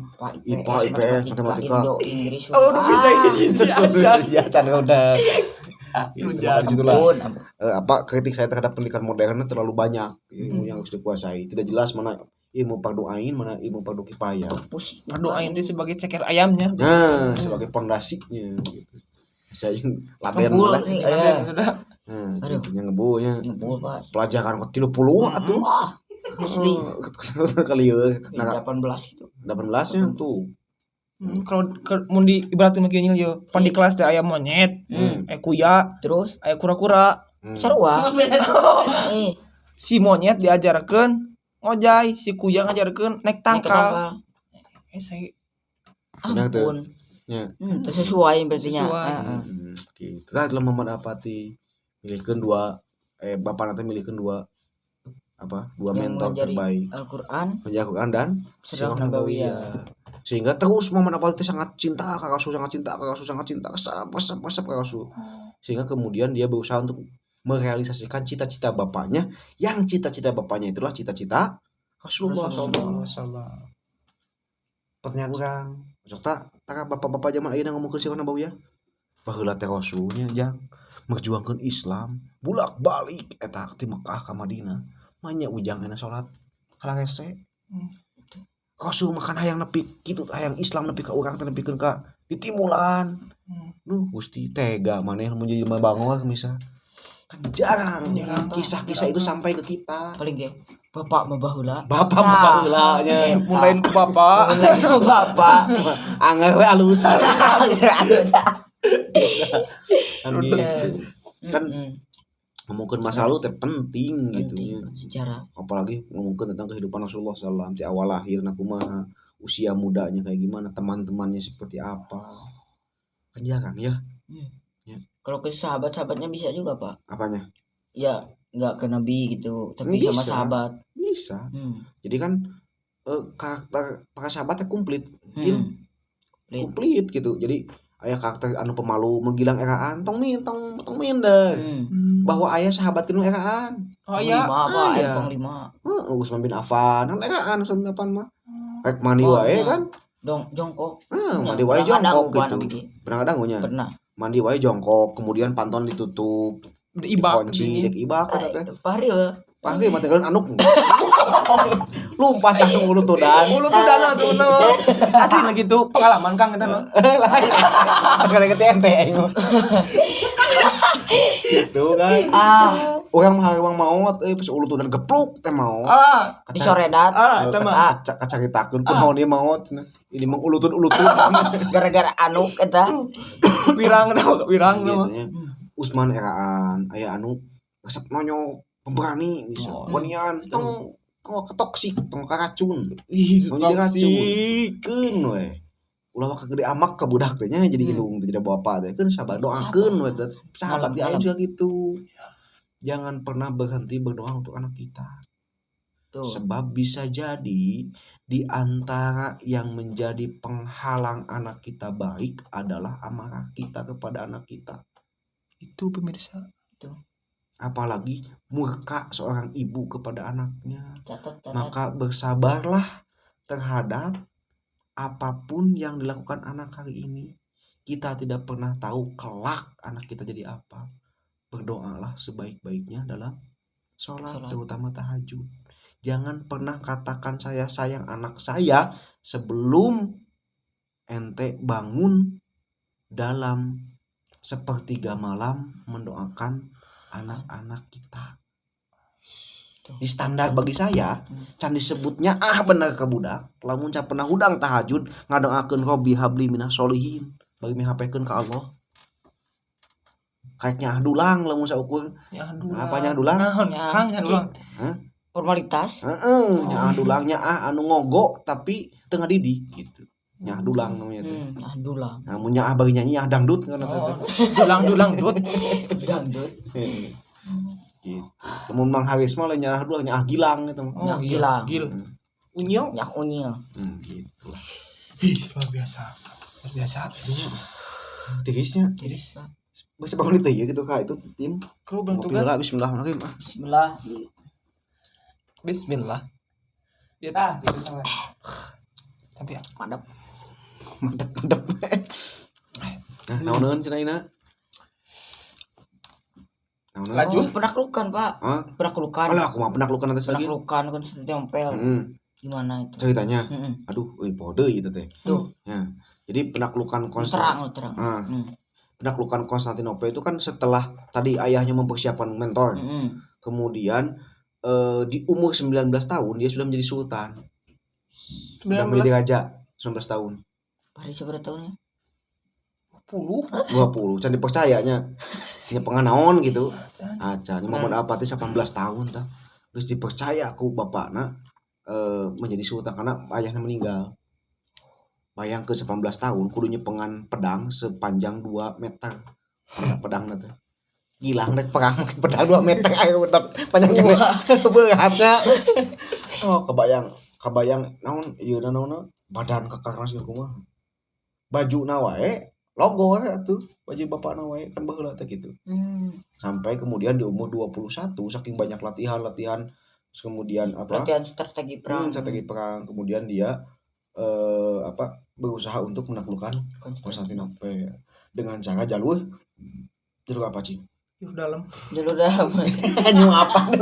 IPA IPS matematika udah bisa udah apa kritik saya terhadap pendidikan modern terlalu banyak ilmu yang harus dikuasai tidak jelas mana ilmu fardu ain mana ilmu fardu kifayah fardu ain itu sebagai ceker ayamnya sebagai pondasinya gitu saya latihan mulai ngebunya pelajaran ke 30 atuh asli kalieur 18 itu 18 nya tuh kalau mun di ibaratin mah kieu yo pan di kelas teh aya monyet kuya terus aya kura-kura sarua si monyet diajarkeun ngojay si kuya ngajarkeun naik tangkal saya ampun sesuai pastinya gitu lah dalam Muhammad Al-Fatih milihkeun 2 bapak nanti milihkeun 2 mentor terbaik Al-Qur'an dan Sirah Nabawiyah sehingga terus Muhammad Al-Fatih sangat cinta ke Rasul kesap sehingga kemudian dia berusaha untuk merealisasikan cita-cita bapaknya yang cita-cita bapaknya itulah cita-cita Rasulullah SAW. Pertanyaan orang sok tak bapak-bapak zaman ayeuna ngomongkeun Sirah Nabawiyah baheula teh Rasulnya jang merjuangkeun Islam bulak-balik eta ti Mekah ka Madinah manya ujang euna salat halangese Rasul makan hayang nepi kitu hayang Islam nepi ka urang teh nepikeun ka di timulan Gusti tega maneh mun jadi bangor misal kan jarang kisah-kisah itu sampai ke kita paling ge bapak mah baheula nya mulain ku bapak anggar we alus kan ngomongkeun masa lalu teh penting gitu nya sejarah apalagi ngomongkeun tentang kehidupan Rasulullah sallallahu alaihi wasallam awal lahirna kumaha usia mudanya kayak gimana teman-temannya seperti apa kan jarang ya kalau ke sahabat-sahabatnya bisa juga Pak apanya ya nggak ke Nabi gitu tapi bisa, sama sahabat bisa jadi kan karakter para sahabatnya komplit gitu jadi ayah karakter anu pemalu menggilang eraan tong min deh bahwa ayah sahabat kinu eraan Panglima Utsman bin Affan kan eraan Utsman bin Affan mah rek mandi wae kan jongkok mandi wae jongkok gitu pernah ada ngunya pernah mandi wae jongkok kemudian panton ditutup dikunci dek ibak teh Pahri mah teh anuk lumpat langsung ulutudan langsung asli lagi gitu pengalaman Kang kita mah lain kada ke ente gitu kan Orang maut pas ulutunan gepluk teh maut. Disoredat. Kaca kita kunaon ieu maut. Ini mah ulutun. Gara-gara anu eta. Wirang Usman eraan aya anu resep nonyo pemberani bisa. Wanian tong ketoksik, tong karacun. Toksikeun we. Ulah kagede amak ka budak teh nya jadi indung teh jadi bapa teh keun sabar doakeun we sahabat aya juga gitu. Jangan pernah berhenti berdoa untuk anak kita. Tuh. Sebab bisa jadi di antara yang menjadi penghalang anak kita baik adalah amarah kita kepada anak kita. Itu pemirsa. Tuh. Apalagi murka seorang ibu kepada anaknya. Catat. Maka bersabarlah terhadap apapun yang dilakukan anak hari ini. Kita tidak pernah tahu kelak anak kita jadi apa. Berdoalah sebaik-baiknya dalam sholat, terutama tahajud. Jangan pernah katakan saya sayang anak saya sebelum ente bangun dalam sepertiga malam mendoakan anak-anak kita. Di standar bagi saya can disebutnya bener ke budak lamun can pernah hudang tahajud ngadoakeun Robbi habli minas sholihin bagi mihapekeun ka Allah kayak nyah dulang lamun saukur apa nyah dulang Kang nyah dulang formalitas nyah dulangnya anu ngogo tapi teu ngadidik gitu nyah dulang namanya teh nyah dulang namun nyah bagi nyanyi nyah dangdut kan dulang dut dangdut gitu. Lamun Mang Haris mah lain nyarah dua nyah gilang gitu. Gilang. Unyil. Nyah unyil. Gitu. Luar biasa. Tirisnya. Bisa bangun itu ya gitu Kak itu tim. Kru bang tugas. Bismillah. Ya tapi ya mantap. Nah, naon cenah ayeuna? Lanjut penaklukan Pak. Penaklukan. Alah, aku mah penaklukan atas lagi. Penaklukan Konstantinopel. Gimana itu? Ceritanya. Aduh, pode gitu teh. Tuh. Ya. Jadi penaklukan Konstantinopel. Penaklukan Konstantinopel itu kan setelah tadi ayahnya mempersiapkan mentor. Kemudian di umur 19 tahun dia sudah menjadi sultan. Sudah menjadi raja 19 tahun. Hari seberapa tahunnya? 20 can dipercayanya sinya penganaon gitu acan Muhammad Al-Fatih 18 tahun tah geus dipercaya ku bapakna menjadi sultan karena ayahnya meninggal. Bayang ke 18 tahun kudu nyepengan pedang sepanjang 2 meter pedangna teh gilang rek perang pedang 2 meter aya panjangnya beratnya kebayang naon ieu naon badan kakarna sih kumaha bajuna wae logo atuh baju bapakna wae kan baheula teh kitu. Sampai kemudian di umur 21 saking banyak latihan terus kemudian latihan strategi perang kemudian dia berusaha untuk menaklukkan Konstantinopel dengan cara jalur apa sih? Jalur dalam. Nyu apa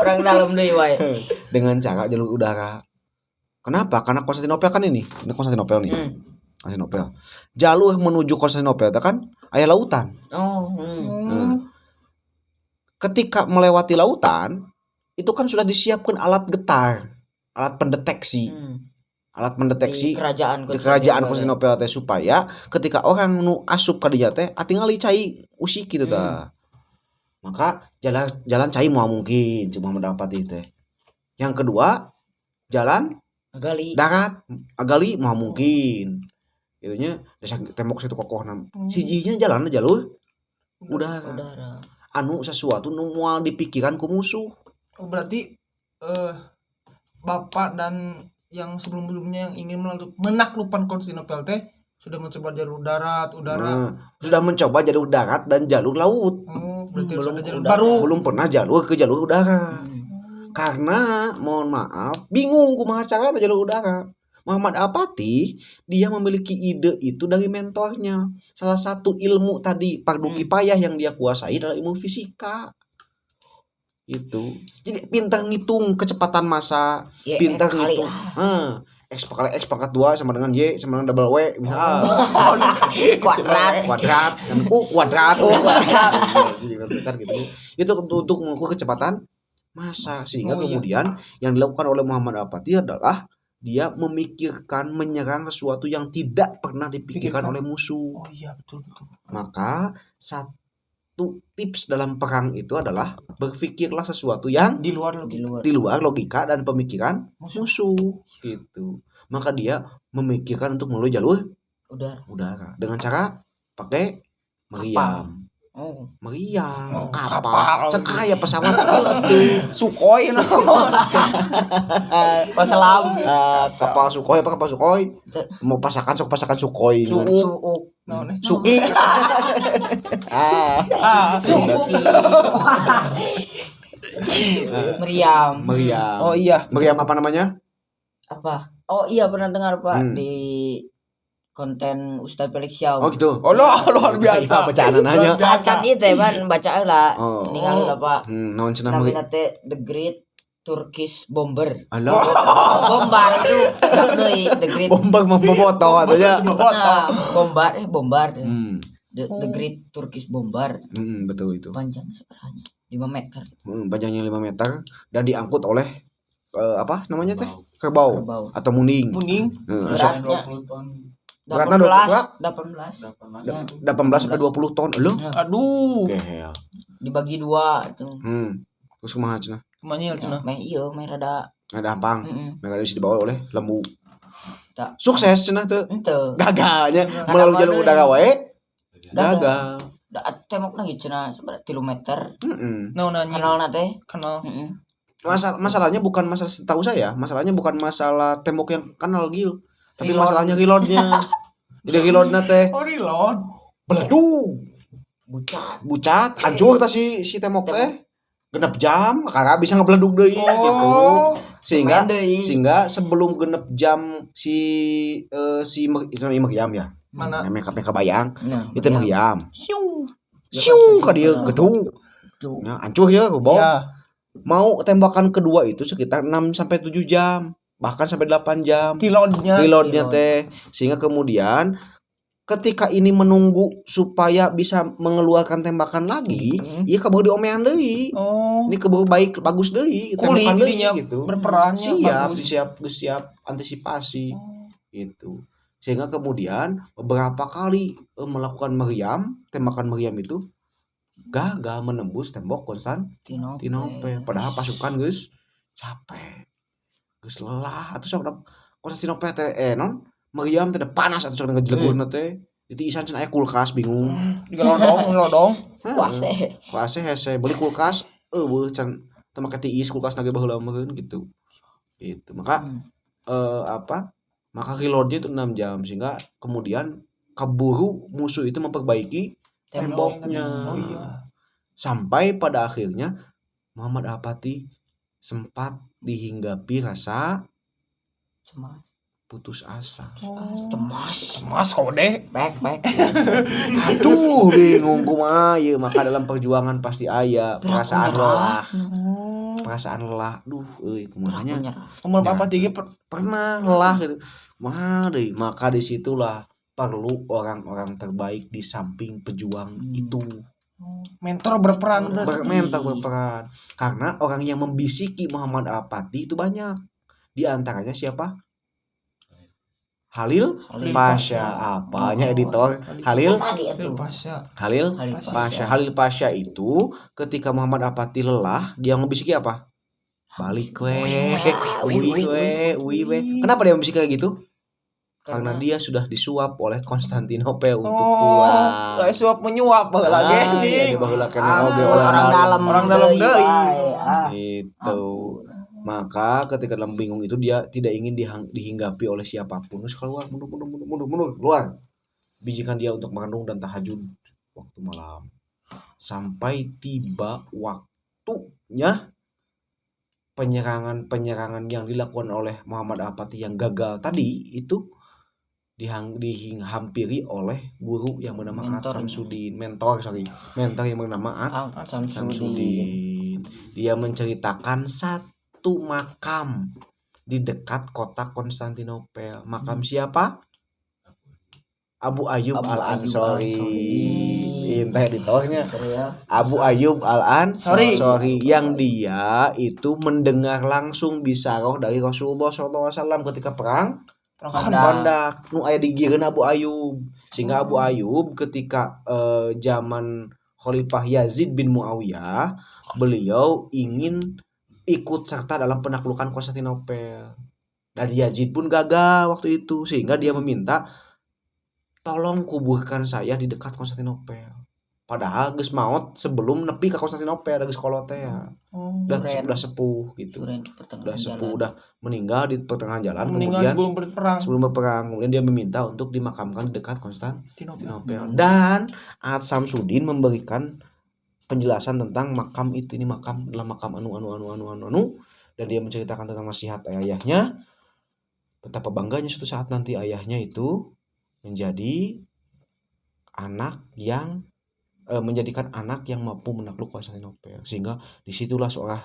orang dalam deui wae. Dengan cara jalur udara. Kenapa? Karena Konstantinopel kan ini Konstantinopel nih. Konstantinopel. Jalur menuju Konstantinopel itu kan aya lautan. Ketika melewati lautan, itu kan sudah disiapkan alat getar, alat pendeteksi. Alat mendeteksi di kerajaan Konstantinopel teh supaya ketika orang nu asup ka dinya teh atingali cai usik kitu tah. Maka jalan cai moal mungkin cuma mendapati teh. Yang kedua, jalan darat agali moal mungkin. Itunya desa tembok situ kokohna. Sijinya jalan jalur udara. Anu sesuatu nu moal dipikiran ku musuh. Oh, berarti Bapak dan yang sebelum-sebelumnya yang ingin menaklukkan Konstantinopel teh sudah mencoba jalur darat, udara. Sudah mencoba jalur darat dan jalur laut. Berarti belum ada jalur baru. Belum pernah jalur ke jalur udara. Karena mohon maaf, bingung kumaha carana jalur udara. Muhammad Al-Fatih dia memiliki ide itu dari mentornya. Salah satu ilmu tadi fardu kifayah yang dia kuasai adalah ilmu fisika. Itu. Jadi pintar ngitung kecepatan massa, pintar ngitung X kali X pangkat 2 sama dengan Y sama dengan double W misal. Kuadrat dan U kuadrat. Kan gitu. Itu untuk mengukur kecepatan massa sehingga kemudian yang dilakukan oleh Muhammad Al-Fatih adalah dia memikirkan menyerang sesuatu yang tidak pernah dipikirkan oleh musuh. Oh iya betul. Maka satu tips dalam perang itu adalah berpikirlah sesuatu yang di luar logika dan pemikiran musuh gitu. Maka dia memikirkan untuk melalui jalur udara dengan cara pakai meriam. Meriam, kapal, aya pesawat Sukhoi Pasalam. kapal Sukhoi apa kapal Sukhoi? Mau pasakan Sukhoi. Suki. Meriam. Oh iya. Meriam apa namanya? Apa? Oh iya pernah dengar Pak di konten Ustadz Felix Xiao. Oh gitu. Oh luar biasa. Bacaan nanya. Saat itu kan baca lah. Ningali lah Pak. Naon cenah namanya teh The Great Turkish Bomber. Alah. Bombar itu deui The Great. Bomber memboboto katanya. Bombar. The Great Turkish Bomber. Betul itu. Panjang sebenarnya 5 meter. Panjangnya 5 meter dan diangkut oleh apa namanya teh? Kerbau atau muning. Beratnya 18 sampai 20 ton. Loh. Aduh. Gehel. Dibagi 2 itu. Terus kumaha cenah? Kumanyil cenah. Meh rada hampang. Mereka bisa dibawa oleh lembu. Sukses cenah teu. Henteu. Gagalnya melalui jalur udara wae. Gagal. Da temokna gitu cenah seberapa 3 meter. Kanalna teh. Kanal. Masalahnya bukan masalah setahu saya, masalahnya bukan masalah tembok yang kanal Gil. Tapi masalahnya reloadnya. Jadi reloadnya teh. Oh reload. Beledug. Bucat, hancur tah si tembok teh. Genep jam, karena bisa ngebeledug deui gitu. Sehingga sebelum genep jam si meriam ya. Mana? Make bayang. Itu meriam. Siung ka dieu gedung. Nah, hancur ya bom. Mau tembakan kedua itu sekitar 6 sampai 7 jam. Bahkan sampai 8 jam reloadnya teh sehingga kemudian ketika ini menunggu supaya bisa mengeluarkan tembakan lagi iya keburu diomean deui ini keburu bagus deui tembakan deui gitu berperan siap antisipasi gitu sehingga kemudian beberapa kali melakukan tembakan meriam itu gagal menembus tembok Konstantinopel padahal pasukan geus capek geus lelah atuh sok Konstantinopel teh meriam teh panas atuh sok ngejleburna teh itu isan cenah aya kulkas bingung digelodong kuase hese beli kulkas eueuh can teu make tiis kulkas nage baheula meureun gitu maka maka reloadnya itu 6 jam sehingga kemudian keburu musuh itu memperbaiki temboknya sampai pada akhirnya Muhammad Al-Fatih sempat dihinggapi rasa putus asa. Cemas kode. Back. Aduh, bingung kumaha ieu maka dalam perjuangan pasti aya perasaan lelah. Duh, euy kumaha nya. Umur Bapak tinggi pernah lelah gitu. Mah deui, maka disitulah perlu orang-orang terbaik di samping pejuang itu. Mentor berperan. Karena orang yang membisiki Muhammad Al-Fatih itu banyak. Di antaranya siapa? Halil Pasha. Apanya editor? Halil Pasha itu ketika Muhammad Al-Fatih lelah, dia membisiki apa? Balik we. Kenapa dia membisiki kayak gitu? Karena dia sudah disuap oleh Konstantinopel untuk pulang. Suap menyuap lagi nih. Oleh orang dalam deui. Itu. Maka ketika dalam bingung itu dia tidak ingin dihinggapi oleh siapapun. Terus keluar mundur keluar. Bijikan dia untuk merenung dan tahajud waktu malam. Sampai tiba waktunya penyerangan yang dilakukan oleh Muhammad Al-Fatih yang gagal tadi itu dihampiri oleh guru yang bernama At Samsudin, mentor yang bernama At Samsudin. Dia menceritakan satu makam di dekat kota Konstantinopel. Makam siapa? Abu Ayyub Al-Ansori. Inteh editornya. Abu Ayyub Al-Ansori yang dia itu mendengar langsung bisaroh dari Rasulullah SAW ketika perang Khandaq. Nu aya di gireun Abu Ayyub. Sehingga Abu Ayyub ketika zaman Khalifah Yazid bin Muawiyah, beliau ingin ikut serta dalam penaklukan Konstantinopel. Dan Yazid pun gagal waktu itu, sehingga dia meminta, tolong kuburkan saya di dekat Konstantinopel. Padahal geus maot sebelum nepi ke Konstantinopel, geus kolot teh ya. Udah sepuh gitu. Udah sepuh, udah meninggal di pertengahan jalan. Meninggal kemudian sebelum berperang. Kemudian dia meminta untuk dimakamkan di dekat Konstantinopel. Dan Ahmad Samsudin memberikan penjelasan tentang makam itu. Ini makam adalah makam anu. Dan dia menceritakan tentang nasihat ayahnya. Betapa bangganya suatu saat nanti ayahnya itu menjadi anak yang menjadikan anak yang mampu menakluk Konstantinopel, sehingga disitulah seolah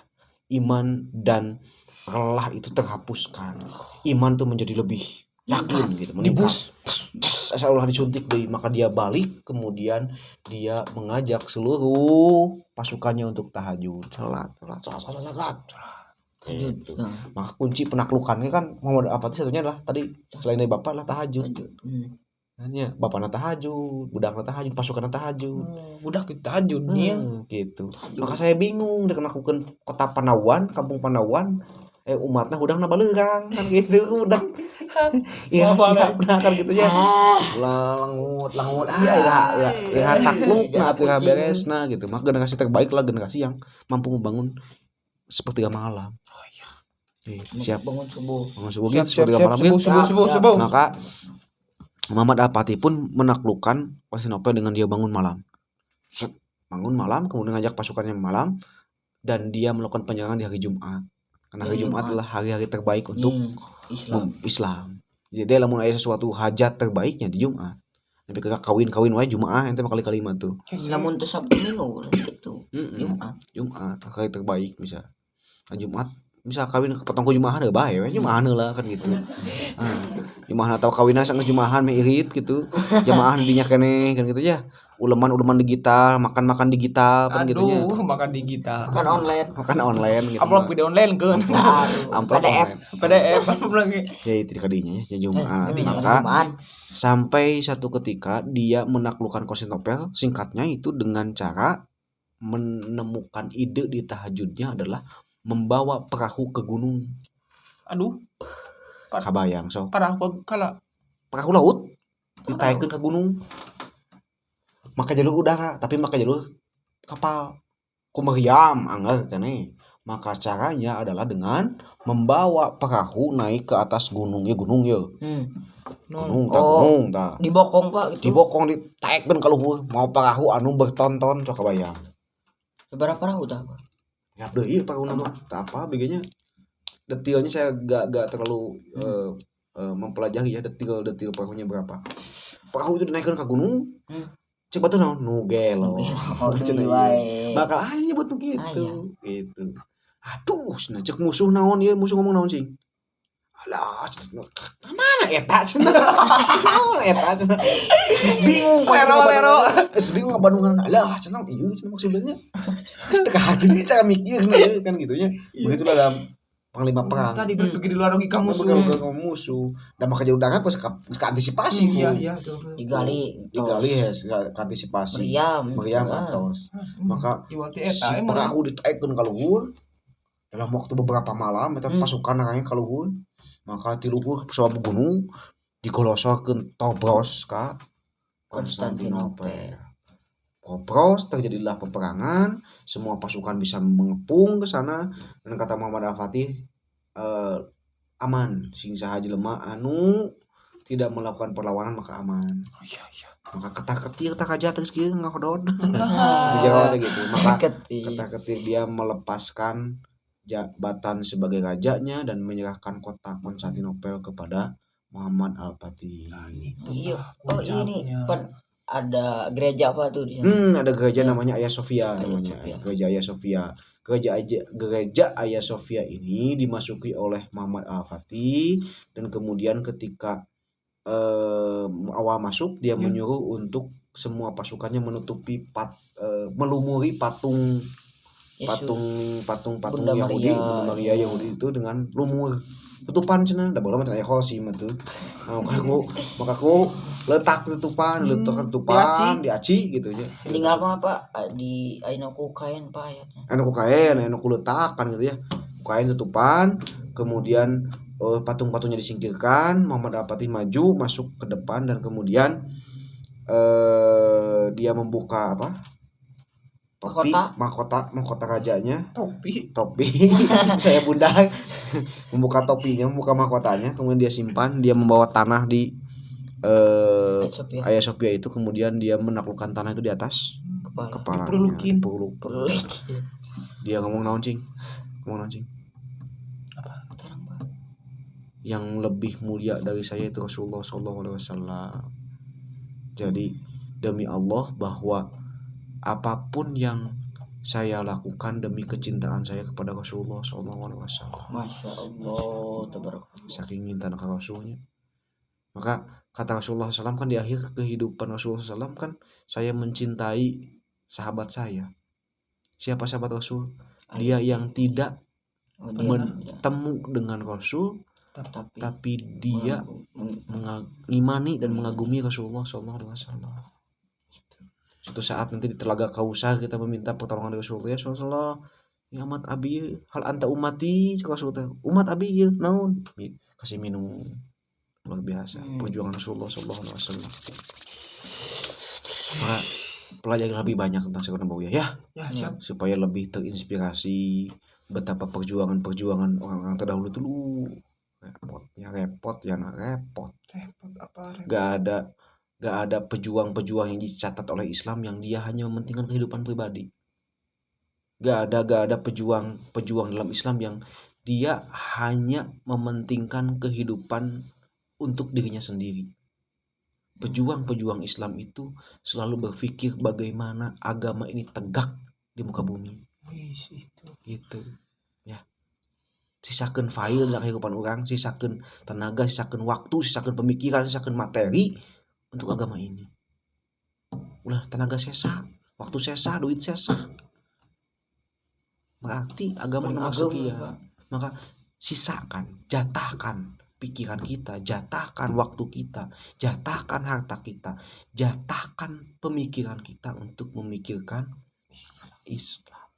iman dan lelah itu terhapuskan. Iman tuh menjadi lebih yakin gitu, meningkat. Seolah disuntik deh, maka dia balik, kemudian dia mengajak seluruh pasukannya untuk tahajud, salat. Gitu. Maka kunci penaklukannya kan Muhammad Al-Fatih satunya adalah tadi selain dari bapak lah tahajud. Hanya bapakna tahajud, budakna tahajud, pasukanna tahajud. Budak tahajud nih. Gitu. Maka saya bingung dek melakukan kota Panawan, kampung Panawan, umatna udangna baleurang kan gitu udah. Ya siapna kan gitu ya. Langut ya takluk nah teu beresna gitu. Maka generasi terbaik lah generasi yang mampu membangun sepertiga malam. Oh iya. Siap bangun subuh. Siap, sepertiga malam gitu. Subuh. Maka Muhammad Al-Fatih pun menaklukkan Konstantinopel dengan dia bangun malam. Bangun malam, kemudian ngajak pasukannya malam, dan dia melakukan penyerangan di hari Jumat. Karena hari Jumat adalah hari-hari terbaik untuk Islam. Jadi dia lamun aya sesuatu hajat terbaiknya di Jumat. Tapi kagak kawin wae Jumaah ente kali kalimat tuh. Lamun teu Sabtu Minggu gitu. Jumat hari terbaik bisa. Nah, Jumat bisa kawin potong ku Jumaahan deh bae we Jumaahan lah kan gitu. Jumaahan atau kawinna sang Jumaahan meh irit gitu. Jamaah dinya keneh kan gitu ya. Uleman digital, makan digital kan gitu nya. Makan digital. Makan online gitu. Upload video online keun. PDF lagi. Ya itu kadinya ya Jumat. Maka sampai satu ketika dia menaklukkan Konstantinopel, singkatnya itu dengan cara menemukan ide di tahajudnya adalah membawa perahu ke gunung. Aduh. Kabayang so. Perahu laut ditaikeun ke gunung. Maka jalur udara, tapi maka jalur kapal. Kumeriam anggar keneh. Maka caranya adalah dengan membawa perahu naik ke atas gunung ya. Gunung tah. Dibokong Pak gitu. Dibokong ditaikeun ka luhur, mau perahu anu bertonton coba bayang. Seberapa perahu tah? Ya deui perahu mah apa begenya. Detailnya saya gak terlalu mempelajari ya detail perahunya berapa. Perahu itu dinaikkan ke gunung. Coba tuh nu gelo. Bakal aja buat gitu. Gitu. Aduh, cek musuh naon ieu, musuh ngomong naon sih. Alah, mana eta cenah. Naon eta cenah. Geus bingung lero. Geus bingung ngabandungan. Alah, cenah ieu cenah maksudnya. Geus teu hati deui cara mikirna kan gitu nya. Begitulah dalam panglima perang. Tadi berpikir di luar logika musuh. Dan maka jalur darat pas antisipasi. Iya, digali ya, antisipasi. Meriam atos. Maka si perahu ditaikeun ka luhur. Dalam waktu beberapa malam eta pasukan nanganya ka luhur. Maka di luhur sawabu gunung digolosorkeun tobros ka Konstantinopel. Kopros, terjadilah peperangan, semua pasukan bisa mengepung ke sana, dan kata Muhammad Al-Fatih aman, sing saha jelema anu tidak melakukan perlawanan maka aman. Maka ketar-ketir tak aja terus kieu ngahodod. Dijawab gitu. Maka ketar-ketir dia melepaskan jabatan sebagai rajanya dan menyerahkan kota Konstantinopel kepada Muhammad Al-Fatih. Iya. Oh ini ada gereja apa tuh di sana? Ada gereja namanya Hagia Sophia namanya. Gereja Hagia Sophia. Gereja Hagia Sophia ini dimasuki oleh Muhammad Al-Fatih, dan kemudian ketika awal masuk dia menyuruh untuk semua pasukannya menutupi melumuri patung Yahudi, Bunda Maria Yahudi itu dengan lumur tutupan cenah, da bola mah aya khosim atuh. Maka aku letak tutupan diaci gitu nya. Tinggal apa di ayeuna ku kain Pak ya. Anu ku kain, anu ku letakkan gitu ya. Kain tutupan, kemudian patung-patungnya disingkirkan, Muhammad Al-Fatih maju masuk ke depan, dan kemudian dia membuka mahkota rajanya, topi saya bunda membuka topinya, membuka mahkotanya, kemudian dia simpan, dia membawa tanah di Hagia Sophia itu, kemudian dia menaklukkan tanah itu di atas kepala diperlukin. Dia ngomong naon cing apa yang lebih mulia dari saya itu Rasulullah SAW. Jadi demi Allah bahwa apapun yang saya lakukan demi kecintaan saya kepada Rasulullah SAW. Masya Allah, tabarakallah. Saking cinta ke Rasulnya. Maka kata Rasulullah SAW kan di akhir kehidupan Rasulullah SAW kan, saya mencintai sahabat saya. Siapa sahabat Rasul? Dia yang tidak bertemu dengan Rasul, tapi dia mengimani dan mengagumi Rasulullah SAW. Suatu saat nanti di Telaga Kausar kita meminta pertolongan dari Rasulullah, ya Rasulullah, ya umat abi, hal anta umati, Rasulullah, umat abi ya naon, kasih minum. Luar biasa perjuangan Rasulullah SAW. Maka pelajari lebih banyak tentang Sirah Nabawiyah ya, supaya lebih terinspirasi betapa perjuangan orang-orang terdahulu dulu. Repot. Gak ada pejuang-pejuang yang dicatat oleh Islam yang dia hanya mementingkan kehidupan pribadi. Gak ada pejuang dalam Islam yang dia hanya mementingkan kehidupan untuk dirinya sendiri. Pejuang-pejuang Islam itu selalu berpikir bagaimana agama ini tegak di muka bumi. Gitu. Ya. Sisakeun file dalam kehidupan orang, sisakeun tenaga, sisakeun waktu, sisakeun pemikiran, sisakeun materi untuk agama ini. Ulah tenaga sesa, waktu sesa, duit sesa. Berarti agama nomor sekian. Maka sisakan, jatahkan pikiran kita, jatahkan waktu kita, jatahkan harta kita, jatahkan pemikiran kita untuk memikirkan Islam.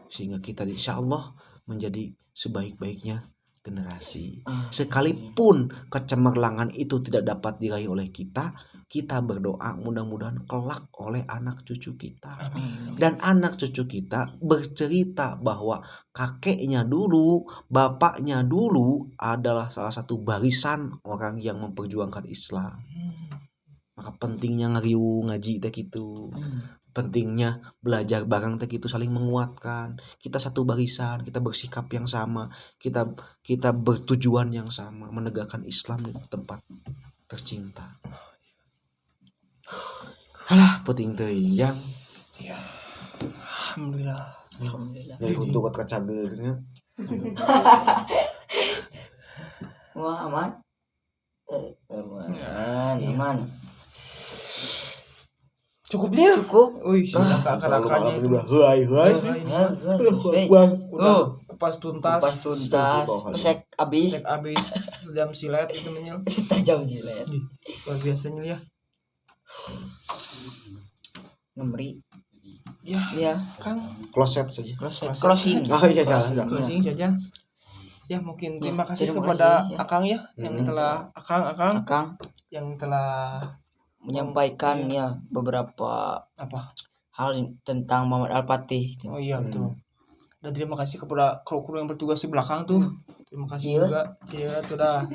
Sehingga kita insya-Allah menjadi sebaik-baiknya generasi. Sekalipun kecemerlangan itu tidak dapat diraih oleh kita berdoa mudah-mudahan kelak oleh anak cucu kita. Amin. Dan anak cucu kita bercerita bahwa kakeknya dulu, bapaknya dulu adalah salah satu barisan orang yang memperjuangkan Islam. Maka pentingnya ngariung ngaji teh gitu. Pentingnya belajar bareng teh gitu, saling menguatkan. Kita satu barisan, kita bersikap yang sama, kita bertujuan yang sama, menegakkan Islam di tempat tercinta. Alah, penting teuing yang. Ya. Alhamdulillah. Jadi untuk kacageurnya. Wah, aman. Aman. Cukupnya? Cukup. Wih, akal-akalnya itu. Kupas tuntas. Pesek abis jam silet itu menyel. Jam silet. Luar biasanya ya. Ngeri. Ya, Kang. Closet saja. Closing. Oh iya, Closing saja. Ya, mungkin terima kasih kepada Akang ya yang telah Akang yang telah menyampaikan ya beberapa hal tentang Muhammad Al-Fatih. Oh iya betul. Dan terima kasih kepada kru-kru yang bertugas di belakang tuh. Terima kasih juga. Sudah.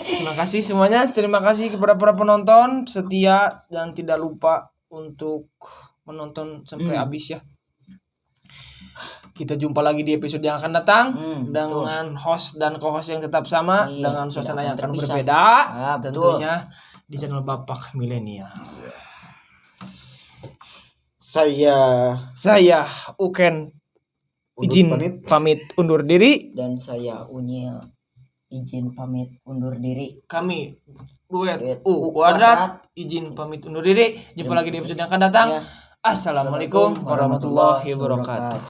Terima kasih semuanya. Terima kasih kepada para penonton setia dan tidak lupa untuk menonton sampai habis ya. Kita jumpa lagi di episode yang akan datang dengan host dan co-host yang tetap sama dengan suasana yang akan berbeda tentunya. di channel Bapak Milenial. Saya Uken izin pamit undur diri. Dan saya Unyil izin pamit undur diri. Kami duet U Kuadrat izin pamit undur diri. Jumpa lagi di episode yang akan datang. Assalamualaikum warahmatullahi wabarakatuh.